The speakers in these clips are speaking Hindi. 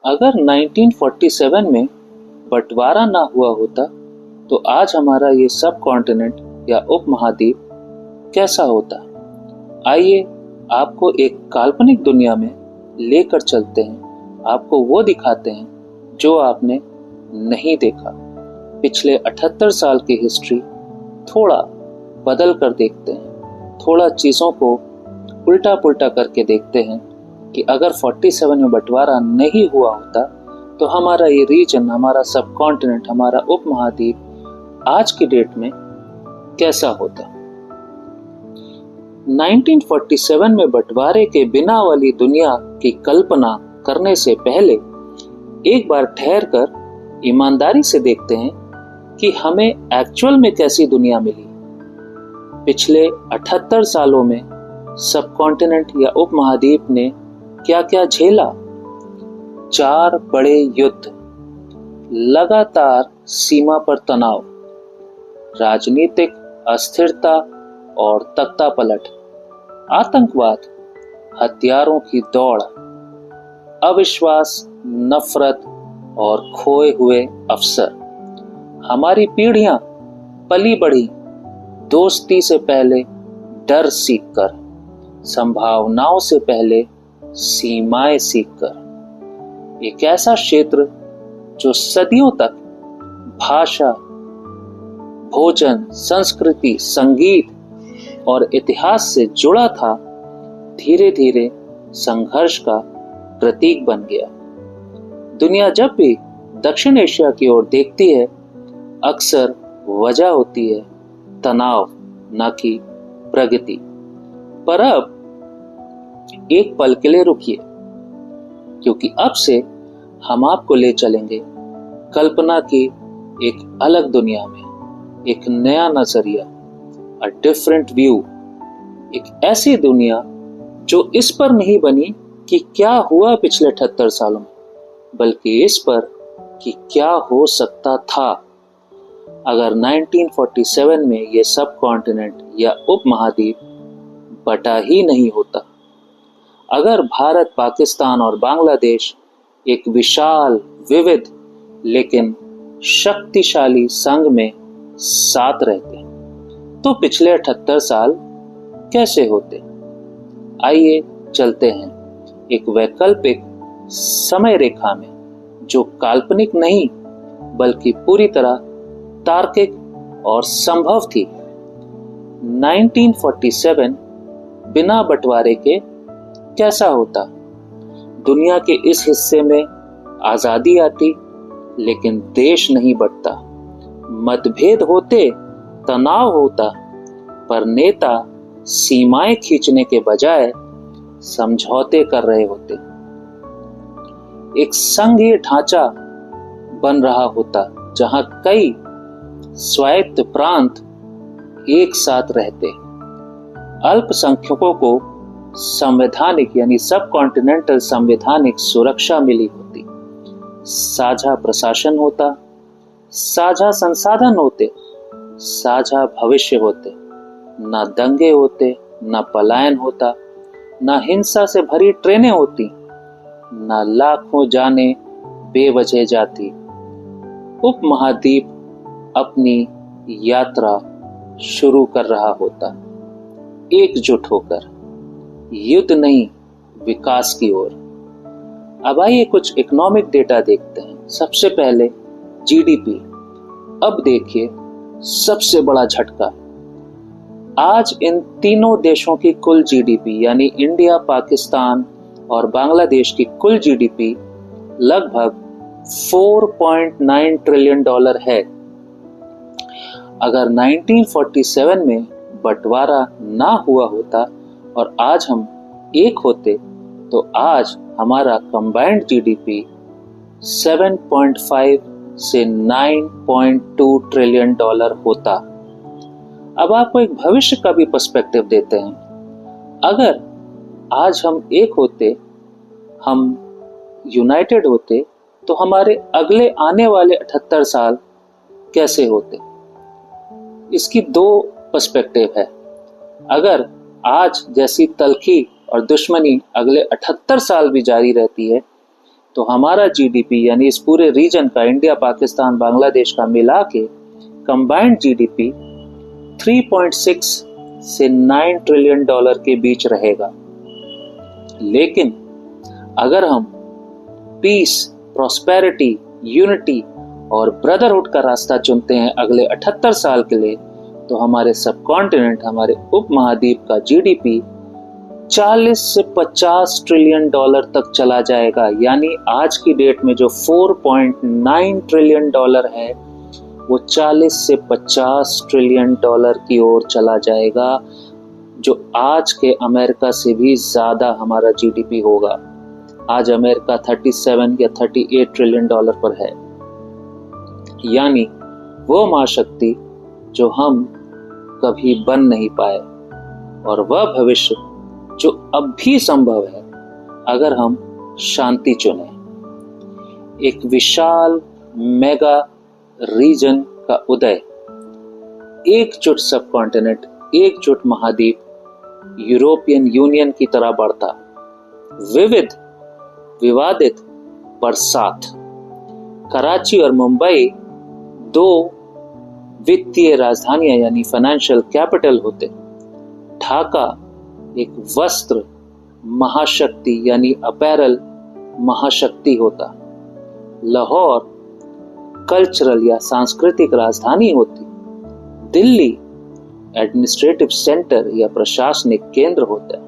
अगर 1947 में बंटवारा ना हुआ होता तो आज हमारा ये सब कॉन्टिनेंट या उपमहाद्वीप कैसा होता। आइए आपको एक काल्पनिक दुनिया में लेकर चलते हैं, आपको वो दिखाते हैं जो आपने नहीं देखा। पिछले 78 साल की हिस्ट्री थोड़ा बदल कर देखते हैं, थोड़ा चीज़ों को उल्टा पुल्टा करके देखते हैं कि अगर 47 में बंटवारा नहीं हुआ होता तो हमारा ये रीजन, हमारा सब कॉन्टिनेंट, हमारा उपमहाद्वीप आज की डेट में कैसा होता। 1947 में बंटवारे के बिना वाली दुनिया की कल्पना करने से पहले एक बार ठहर कर ईमानदारी से देखते हैं कि हमें एक्चुअल में कैसी दुनिया मिली। पिछले 78 सालों में सब कॉन्टिनेंट या उपमहाद्वीप ने क्या क्या झेला। 4 बड़े युद्ध, लगातार सीमा पर तनाव, राजनीतिक अस्थिरता और तख्तापलट, आतंकवाद, हथियारों की दौड़, अविश्वास, नफरत और खोए हुए अवसर। हमारी पीढ़ियां पली बढ़ी दोस्ती से पहले डर सीखकर, संभावनाओं से पहले सीमाएं सीखकर। एक ऐसा क्षेत्र जो सदियों तक भाषा, भोजन, संस्कृति, संगीत और इतिहास से जुड़ा था, धीरे धीरे संघर्ष का प्रतीक बन गया। दुनिया जब भी दक्षिण एशिया की ओर देखती है, अक्सर वजह होती है तनाव, न कि प्रगति। पर अब एक पल के लिए रुकिए, क्योंकि अब से हम आपको ले चलेंगे कल्पना की एक अलग दुनिया में, एक नया नजरिया, अ डिफरेंट व्यू। एक ऐसी दुनिया जो इस पर नहीं बनी कि क्या हुआ पिछले 78 सालों में, बल्कि इस पर कि क्या हो सकता था अगर 1947 में ये सब कॉन्टिनेंट या उपमहाद्वीप बटा ही नहीं होता। अगर भारत, पाकिस्तान और बांग्लादेश एक विशाल, विविध लेकिन शक्तिशाली संघ में साथ रहते तो पिछले 78 साल कैसे होते। आइए चलते हैं एक वैकल्पिक समय रेखा में जो काल्पनिक नहीं बल्कि पूरी तरह तार्किक और संभव थी। 1947 बिना बंटवारे के कैसा होता। दुनिया के इस हिस्से में आजादी आती लेकिन देश नहीं बंटता, मतभेद होते, तनाव होता, पर नेता सीमाएं खींचने के बजाय समझौते कर रहे होते। एक संघीय ढांचा बन रहा होता जहां कई स्वायत्त प्रांत एक साथ रहते, अल्पसंख्यकों को संवैधानिक यानी सब कॉन्टिनेंटल संवैधानिक सुरक्षा मिली होती, साझा प्रशासन होता, साझा संसाधन होते, साझा भविष्य होते, न दंगे होते, न पलायन होता, न हिंसा से भरी ट्रेनें होती, न लाखों जाने बेवजह जाती। उपमहाद्वीप अपनी यात्रा शुरू कर रहा होता, एकजुट होकर, युद्ध नहीं विकास की ओर। अब आइए कुछ इकोनॉमिक डेटा देखते हैं। सबसे पहले जीडीपी। अब देखिए सबसे बड़ा झटका। आज इन तीनों देशों की कुल जीडीपी यानी इंडिया, पाकिस्तान और बांग्लादेश की कुल जीडीपी लगभग $4.9 ट्रिलियन है। अगर 1947 में बंटवारा ना हुआ होता और आज हम एक होते तो आज हमारा कंबाइंड जीडीपी 7.5 से 9.2 ट्रिलियन डॉलर होता। अब आपको एक भविष्य का भी पर्सपेक्टिव देते हैं। अगर आज हम एक होते, हम यूनाइटेड होते, तो हमारे अगले आने वाले 78 साल कैसे होते। इसकी 2 पर्सपेक्टिव है। अगर आज जैसी तल्खी और दुश्मनी अगले 78 साल भी जारी रहती है, तो हमारा जीडीपी यानी इस पूरे रीजन का, इंडिया, पाकिस्तान, बांग्लादेश का मिला के कंबाइंड जीडीपी 3.6 से 9 ट्रिलियन डॉलर के बीच रहेगा। लेकिन अगर हम पीस, प्रॉस्पेरिटी, यूनिटी और ब्रदरहुड का रास्ता चुनते हैं अगले 78 साल के लिए, तो हमारे सब कॉन्टिनेंट, हमारे उपमहाद्वीप का जीडीपी 40 से 50 ट्रिलियन डॉलर तक चला जाएगा। यानी आज की डेट में जो 4.9 ट्रिलियन डॉलर है वो 40 से 50 ट्रिलियन डॉलर की ओर चला जाएगा, जो आज के अमेरिका से भी ज्यादा हमारा जीडीपी होगा। आज अमेरिका 37 या 38 ट्रिलियन डॉलर पर है। यानी वो महाशक्ति जो हम कभी बन नहीं पाए, और वह भविष्य जो अब भी संभव है अगर हम शांति चुने। एक विशाल मेगा रीजन का उदय, एकजुट सब कॉन्टिनेंट, एकजुट महाद्वीप, यूरोपियन यूनियन की तरह बढ़ता, विविध, विवादित पर साथ। कराची और मुंबई दो वित्तीय राजधानियां यानी फाइनेंशियल कैपिटल होते, ढाका एक वस्त्र महाशक्ति यानी अपैरल महाशक्ति होता, लाहौर कल्चरल या सांस्कृतिक राजधानी होती, दिल्ली एडमिनिस्ट्रेटिव सेंटर या प्रशासनिक केंद्र होता,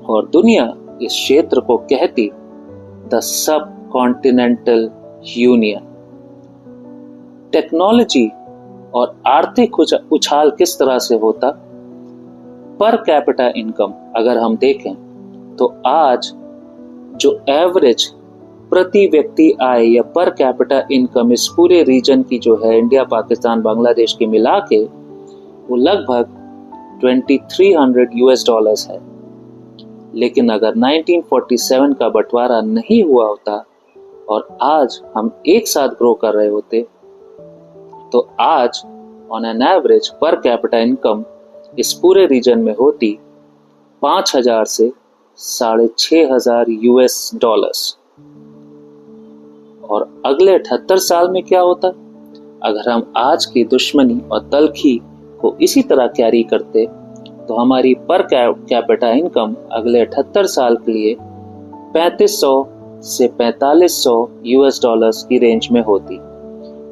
और दुनिया इस क्षेत्र को कहती the sub continental union. Technology और आर्थिक उछाल किस तरह से होता? पर कैपिटा इनकम अगर हम देखें तो आज जो एवरेज प्रति व्यक्ति आय या पर कैपिटा इनकम इस पूरे रीजन की जो है, इंडिया, पाकिस्तान, बांग्लादेश की मिला के, वो लगभग 2300 यूएस डॉलर्स है। लेकिन अगर 1947 का बंटवारा नहीं हुआ होता और आज हम एक साथ ग्रो कर रहे होते, तो आज on an average per capita income इस पूरे रीजन में होती 5000 से 6500 यूएस डॉलर्स। और अगले 78 साल में क्या होता? अगर हम आज की दुश्मनी और तलखी को इसी तरह कैरी करते, तो हमारी पर कैपिटा इनकम अगले 78 साल के लिए 3500 से 4500 यूएस डॉलर्स की रेंज में होती।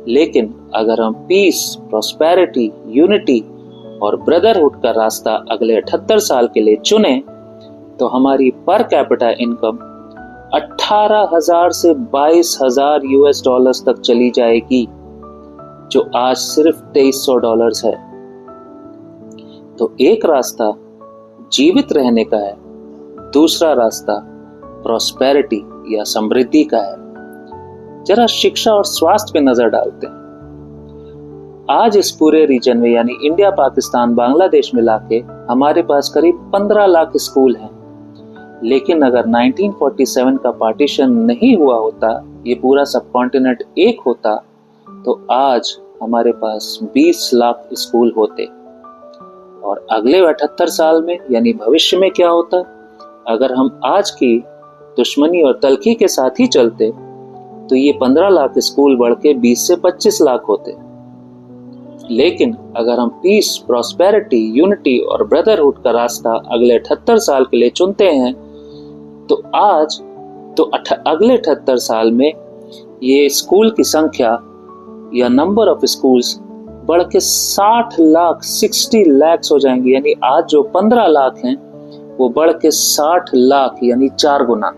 लेकिन अगर हम पीस, प्रॉस्पेरिटी, यूनिटी और ब्रदरहुड का रास्ता अगले 78 साल के लिए चुने, तो हमारी पर कैपिटा इनकम 18,000 से 22,000 यूएस डॉलर्स तक चली जाएगी, जो आज सिर्फ 2300 डॉलर्स है। तो एक रास्ता जीवित रहने का है, दूसरा रास्ता प्रॉस्पेरिटी या समृद्धि का है। जरा शिक्षा और स्वास्थ्य पे नजर डालते हैं। आज इस पूरे रीजन में यानी इंडिया, पाकिस्तान, बांग्लादेश मिला के हमारे पास करीब 15 लाख स्कूल हैं। लेकिन अगर 1947 का पार्टीशन नहीं हुआ होता, ये पूरा सब कॉन्टिनेंट एक होता, तो आज हमारे पास 20 लाख स्कूल होते। और अगले 78 साल में यानी भविष्य में क्या होता? अगर हम आज की दुश्मनी और तलखी के साथ ही चलते, तो ये 15 लाख स्कूल बढ़ के 20 से 25 लाख होते। लेकिन अगर हम पीस, प्रॉस्पेरिटी, यूनिटी और ब्रदरहुड का रास्ता अगले 78 साल के लिए चुनते हैं, तो अगले 78 साल में ये स्कूल की संख्या या नंबर ऑफ स्कूल्स बढ़ के 60 लाख हो जाएंगे। यानी आज जो 15 लाख हैं वो बढ़ के 60 लाख यानी 4 गुना।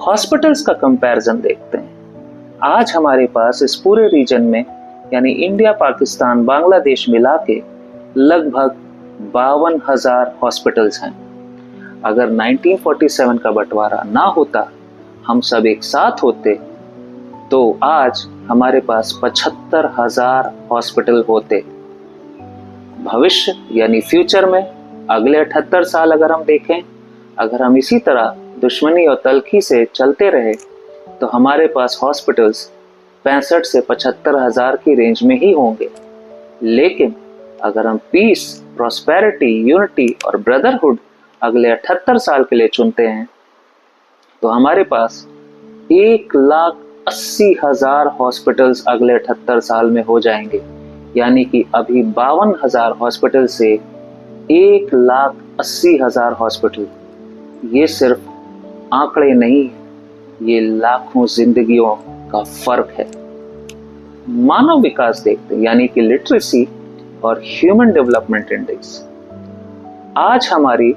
हॉस्पिटल्स का कंपैरिजन देखते हैं। आज हमारे पास इस पूरे रीजन में यानी इंडिया, पाकिस्तान, बांग्लादेश मिला के लगभग 52,000 हॉस्पिटल्स हैं। अगर 1947 का बंटवारा ना होता, हम सब एक साथ होते, तो आज हमारे पास 75,000 हॉस्पिटल होते। भविष्य यानी फ्यूचर में अगले 78 साल अगर हम देखें, अगर हम इसी तरह दुश्मनी और तलखी से चलते रहे, तो हमारे पास हॉस्पिटल्स 65 से 75,000 की रेंज में ही होंगे। लेकिन अगर हम पीस, प्रॉस्पेरिटी, यूनिटी और ब्रदरहुड अगले 78 साल के लिए चुनते हैं, तो हमारे पास 1,80,000 हॉस्पिटल्स अगले 78 साल में हो जाएंगे। यानी कि अभी 52,000 हॉस्पिटल से 1,80,000 हॉस्पिटल। ये सिर्फ आंकड़े नहीं, ये लाखों जिंदगियों का फर्क है। मानव विकास देखते हैं, यानी कि लिटरेसी और ह्यूमन डेवलपमेंट इंडेक्स। आज हमारी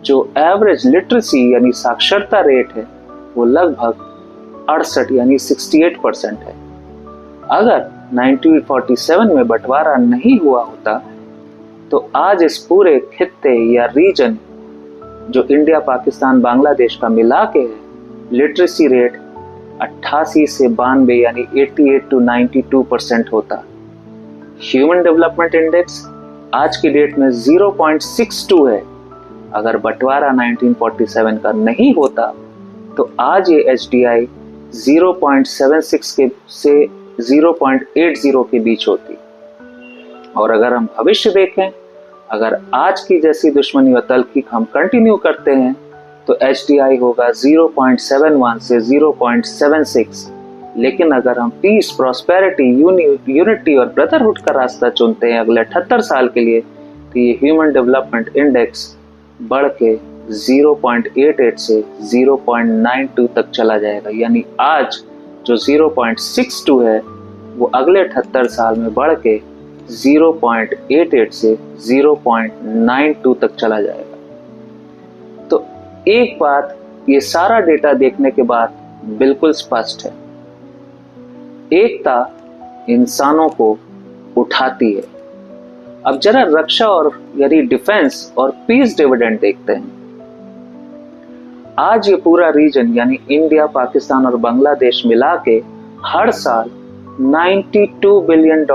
जो एवरेज लिटरेसी यानी साक्षरता रेट है वो लगभग 68 यानी 68% है। अगर 1947 में बंटवारा नहीं हुआ होता तो आज इस पूरे खित्ते या रीजन जो इंडिया, पाकिस्तान, बांग्लादेश का मिला के है, लिटरेसी रेट 88 से 92 यानी 88 to 92% होता। ह्यूमन डेवलपमेंट इंडेक्स आज की डेट में 0.62 है। अगर बंटवारा 1947 का नहीं होता तो आज ये HDI 0.76 के से 0.80 के बीच होती। और अगर हम भविष्य देखें, अगर आज की जैसी दुश्मनी व तल्खी हम कंटिन्यू करते हैं तो HDI होगा 0.71 से 0.76। लेकिन अगर हम पीस, प्रॉस्पेरिटी, यूनिटी और ब्रदरहुड का रास्ता चुनते हैं अगले 78 साल के लिए, तो ये ह्यूमन डेवलपमेंट इंडेक्स बढ़ के 0.88 से 0.92 तक चला जाएगा। यानी आज जो 0.62 है वो अगले 78 साल में बढ़ के 0.88 से 0.92 तक चला जाएगा। तो एक बात ये सारा डेटा देखने के बाद बिल्कुल स्पष्ट है, एकता इंसानों को उठाती है। अब जरा रक्षा और यानी डिफेंस और पीस डिविडेंड देखते हैं। आज ये पूरा रीजन यानी इंडिया, पाकिस्तान और बांग्लादेश मिला के हर साल $92 बिलियन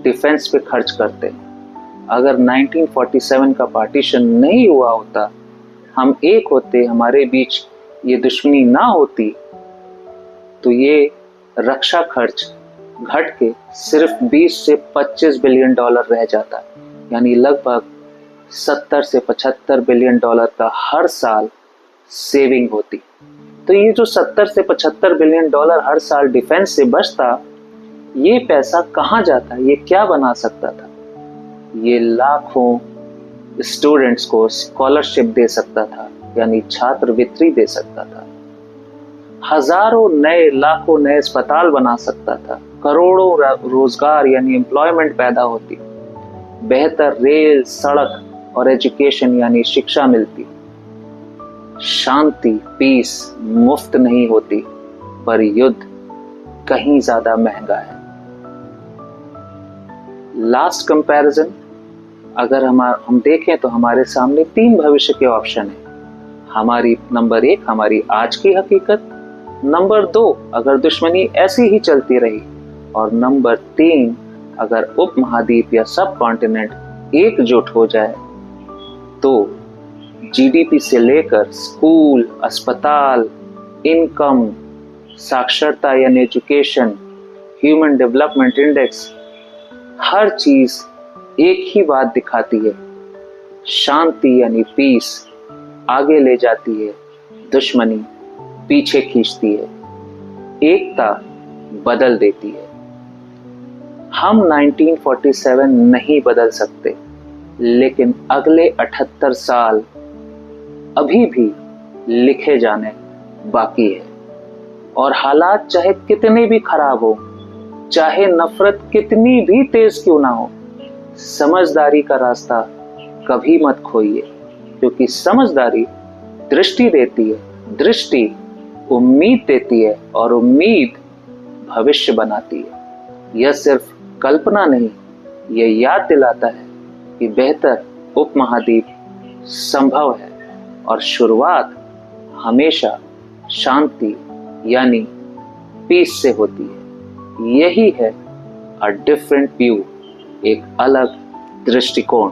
डिफेंस पे खर्च करते हैं। अगर 1947 का पार्टीशन नहीं हुआ होता, हम एक होते, हमारे बीच ये दुश्मनी ना होती, तो ये रक्षा खर्च घट के सिर्फ 20 से 25 बिलियन डॉलर रह जाता। यानी लगभग 70 से 75 बिलियन डॉलर का हर साल सेविंग होती। तो ये जो 70 से 75 बिलियन डॉलर हर साल डिफेंस से बचता, ये पैसा कहाँ जाता, ये क्या बना सकता था? ये लाखों स्टूडेंट्स को स्कॉलरशिप दे सकता था, यानी छात्रवृत्ति दे सकता था, हजारों नए, लाखों नए अस्पताल बना सकता था, करोड़ों रोजगार यानी एम्प्लॉयमेंट पैदा होती, बेहतर रेल, सड़क और एजुकेशन यानी शिक्षा मिलती, शांति, पीस मुफ्त नहीं होती, पर युद्ध कहीं ज्यादा महंगा है। लास्ट कंपैरिजन अगर हम देखें तो हमारे सामने 3 भविष्य के ऑप्शन है। हमारी नंबर 1 हमारी आज की हकीकत, नंबर 2 अगर दुश्मनी ऐसी ही चलती रही, और नंबर 3 अगर उपमहाद्वीप या सब कॉन्टिनेंट एकजुट हो जाए तो GDP से लेकर स्कूल, अस्पताल, इनकम, साक्षरता यानी एजुकेशन, ह्यूमन डेवलपमेंट इंडेक्स, हर चीज एक ही बात दिखाती है, शांति यानी पीस आगे ले जाती है, दुश्मनी पीछे खींचती है, एकता बदल देती है। हम 1947 नहीं बदल सकते, लेकिन अगले 78 साल अभी भी लिखे जाने बाकी है। और हालात चाहे कितने भी खराब हो, चाहे नफरत कितनी भी तेज क्यों ना हो, समझदारी का रास्ता कभी मत खोइए, क्योंकि समझदारी दृष्टि देती है, दृष्टि उम्मीद देती है, और उम्मीद भविष्य बनाती है। यह सिर्फ कल्पना नहीं, यह याद दिलाता है कि बेहतर उपमहाद्वीप संभव है, और शुरुआत हमेशा शांति यानी पीस से होती है। यही है अ डिफरेंट व्यू, एक अलग दृष्टिकोण।